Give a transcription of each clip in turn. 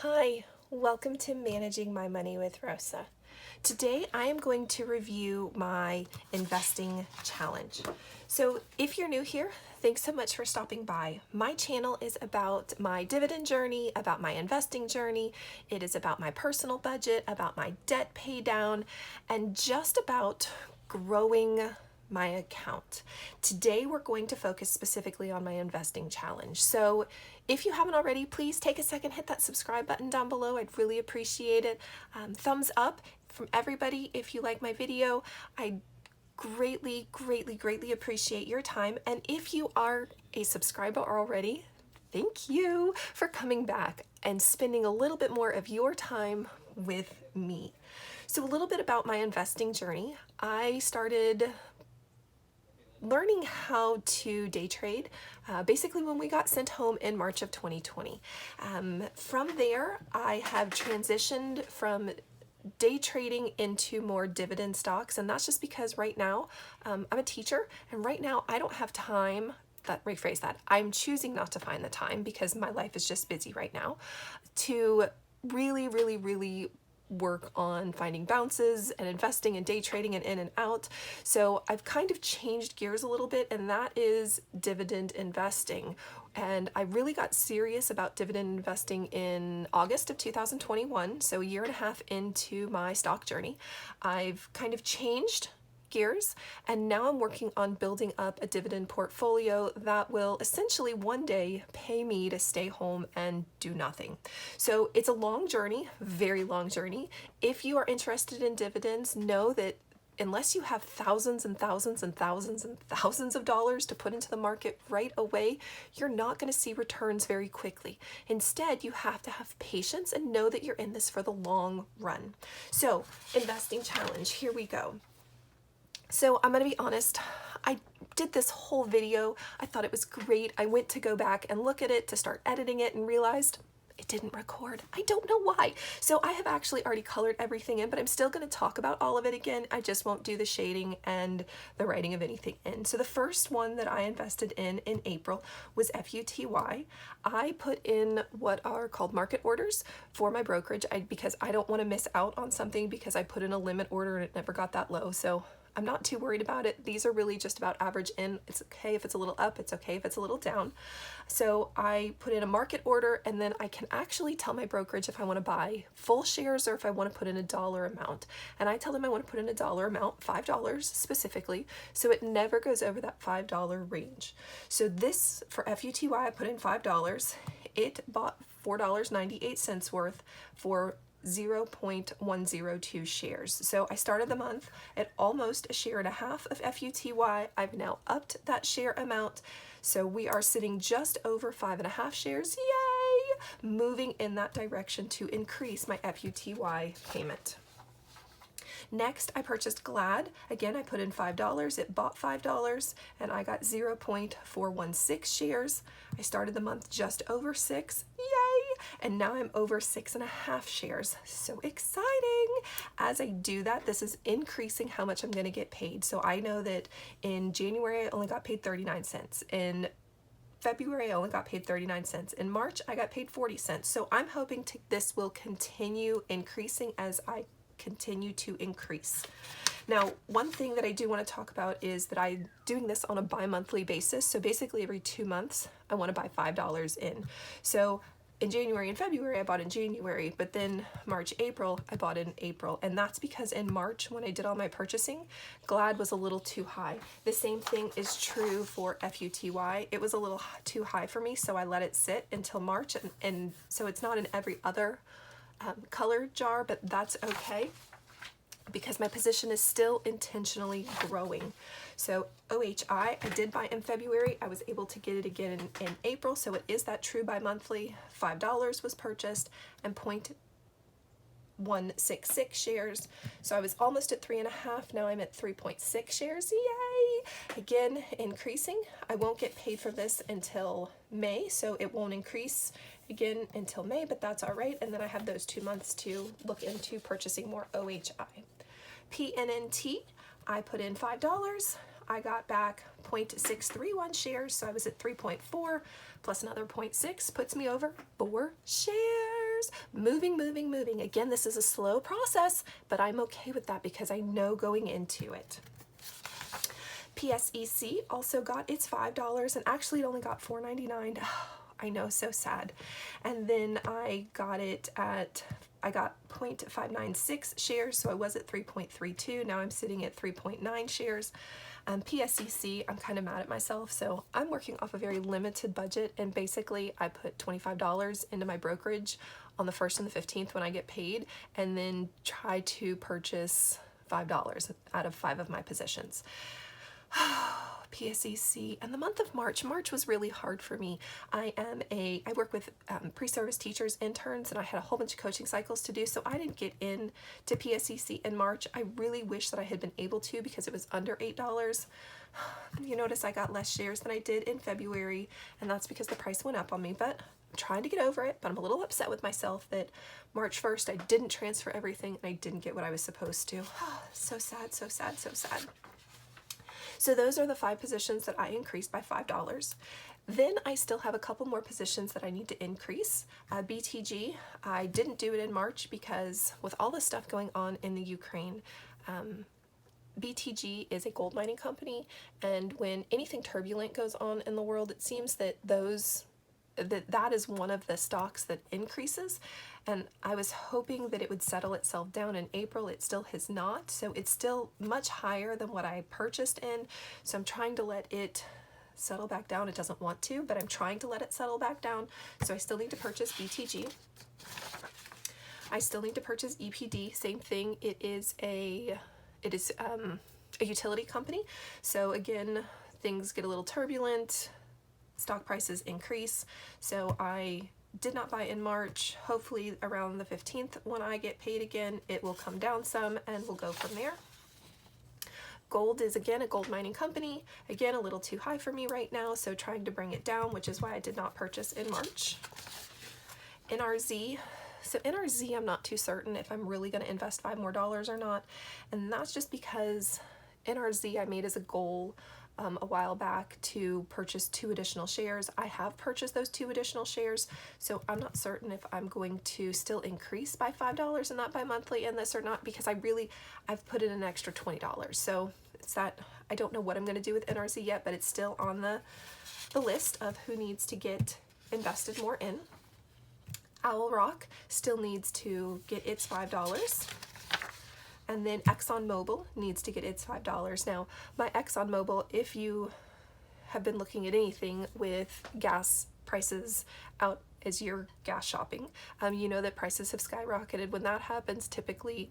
Hi, welcome to Managing My Money with Rosa. Today I am going to review my investing challenge. So if you're new here, thanks so much for stopping by. My channel is about my dividend journey, about my investing journey. It is about my personal budget, about my debt pay down, and just about growing my account. Today we're going to focus specifically on my investing challenge. So if you haven't already, please take a second, hit that subscribe button down below. I'd really appreciate it. Thumbs up from everybody if you like my video. I greatly appreciate your time. And if you are a subscriber already, thank you for coming back and spending a little bit more of your time with me. So a little bit about my investing journey. I started learning how to day trade basically when we got sent home in March of 2020. From there, I have transitioned from day trading into more dividend stocks, and that's just because right now I'm a teacher, and right now I don't have time. Rephrase that. I'm choosing not to find the time because my life is just busy right now to really work on finding bounces and investing and day trading and in and out. So I've kind of changed gears a little bit, and that is dividend investing. And I really got serious about dividend investing in August of 2021, so a year and a half into my stock journey. I've kind of changed gears, and now I'm working on building up a dividend portfolio that will essentially one day pay me to stay home and do nothing. So it's a long journey, very long journey. If you are interested in dividends, know that unless you have thousands and thousands and thousands and thousands of dollars to put into the market right away, you're not going to see returns very quickly. Instead, you have to have patience and know that you're in this for the long run. So, investing challenge, here we go. So I'm going to be honest, I did this whole video. I thought it was great. I went to go back and look at it to start editing it and realized it didn't record. I don't know why. So I have actually already colored everything in, but I'm still going to talk about all of it again. I just won't do the shading and the writing of anything in. So the first one that I invested in April was FUTY. I put in what are called market orders for my brokerage because I don't want to miss out on something because I put in a limit order and it never got that low. So I'm not too worried about it. These are really just about average in. It's okay if it's a little up, it's okay if it's a little down. So I put in a market order, and then I can actually tell my brokerage if I want to buy full shares or if I want to put in a dollar amount. And I tell them I want to put in a dollar amount, $5 specifically, so it never goes over that $5 range. So this, for FUTY, I put in $5. It bought $4.98 worth for 0.102 shares. So I started the month at almost a share and a half of FUTY. I've now upped that share amount. So we are sitting just over 5.5 shares. Yay! Moving in that direction to increase my FUTY payment. Next, I purchased Glad. Again, I put in $5. It bought $5, and I got 0.416 shares. I started the month just over 6. Yay! And now I'm over 6.5 shares. So exciting! As I do that, this is increasing how much I'm going to get paid. So I know that in January, I only got paid 39 cents. In February, I only got paid 39 cents. In March, I got paid 40 cents. So I'm hoping this will continue increasing as I continue to increase. Now, one thing that I do want to talk about is that I'm doing this on a bi-monthly basis. So basically every 2 months, I want to buy $5 in. So in January and February, I bought in January, but then March, April, I bought in April. And that's because in March, when I did all my purchasing, Glad was a little too high. The same thing is true for FUTY. It was a little too high for me, so I let it sit until March. And so it's not in every other color jar, but that's okay because my position is still intentionally growing. So OHI, I did buy in February. I was able to get it again in April, so it is that true bi-monthly. $5 was purchased and 0.166 shares. So I was almost at 3.5. Now I'm at 3.6 shares. Yay! Again, increasing. I won't get paid for this until May, so it won't increase again until May, but that's all right. And then I have those 2 months to look into purchasing more OHI. PNNT, I put in $5. I got back 0.631 shares, so I was at 3.4 plus another 0.6 puts me over 4 shares. shares, moving. Again, this is a slow process, but I'm okay with that because I know going into it. PSEC also got its $5, and actually it only got $4.99. Oh, I know, so sad. And then I got 0.596 shares, so I was at 3.32. Now I'm sitting at 3.9 shares. PSEC, I'm kind of mad at myself, so I'm working off a very limited budget, and basically I put $25 into my brokerage on the 1st and the 15th when I get paid, and then try to purchase $5 out of 5 of my positions. PSEC, and the month of March was really hard for me. I work with pre-service teachers, interns, and I had a whole bunch of coaching cycles to do, so I didn't get in to PSEC in March. I really wish that I had been able to because it was under $8. You notice I got less shares than I did in February, and that's because the price went up on me, but I'm trying to get over it. But I'm a little upset with myself that March 1st I didn't transfer everything and I didn't get what I was supposed to. So sad, so sad, so sad. So those are the 5 positions that I increased by $5. Then I still have a couple more positions that I need to increase. BTG, I didn't do it in March because with all the stuff going on in the Ukraine, BTG is a gold mining company, and when anything turbulent goes on in the world, it seems that that is one of the stocks that increases, and I was hoping that it would settle itself down in April. It still has not, so it's still much higher than what I purchased in, so I'm trying to let it settle back down. It doesn't want to, but I'm trying to let it settle back down, so I still need to purchase BTG. I still need to purchase EPD, same thing. It is a utility company, so again, things get a little turbulent, stock prices increase, so I did not buy in March. Hopefully around the 15th when I get paid again, it will come down some and we'll go from there. Gold is again a gold mining company, again a little too high for me right now, so trying to bring it down, which is why I did not purchase in March. NRZ, so NRZ I'm not too certain if I'm really going to invest $5 more or not, and that's just because NRZ I made as a goal a while back to purchase 2 additional shares. I have purchased those 2 additional shares, so I'm not certain if I'm going to still increase by $5 and not by monthly in this or not, because I've put in an extra $20. So it's that I don't know what I'm going to do with NRZ yet, but it's still on the list of who needs to get invested more in. Owl Rock still needs to get its $5. And then ExxonMobil needs to get its $5. Now, my ExxonMobil, if you have been looking at anything with gas prices out as you're gas shopping, you know that prices have skyrocketed. When that happens, typically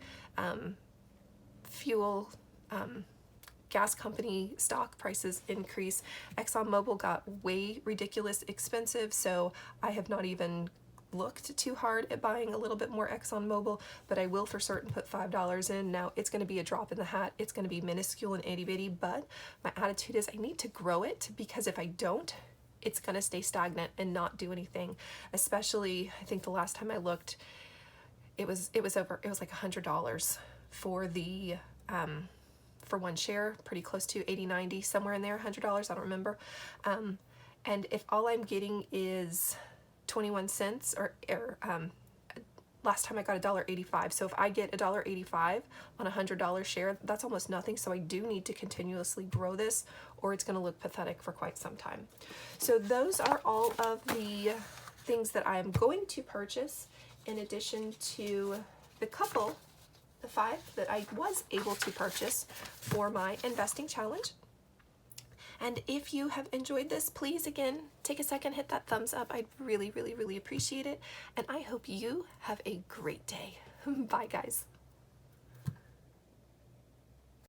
gas company stock prices increase. ExxonMobil got way ridiculous expensive, so I have not even looked too hard at buying a little bit more ExxonMobil, but I will for certain put $5 in. Now it's going to be a drop in the hat. It's going to be minuscule and itty bitty, but my attitude is I need to grow it, because if I don't, it's going to stay stagnant and not do anything. Especially, I think the last time I looked, it was like $100 for the for one share, pretty close to 80-90, somewhere in there, $100, I don't remember. And if all I'm getting is 21 cents, or last time I got $1.85. So if I get $1.85 on a $100 share, that's almost nothing. So I do need to continuously grow this, or it's going to look pathetic for quite some time. So those are all of the things that I am going to purchase, in addition to the 5 that I was able to purchase for my investing challenge. And if you have enjoyed this, please, again, take a second, hit that thumbs up. I'd really, really, really appreciate it. And I hope you have a great day. Bye, guys.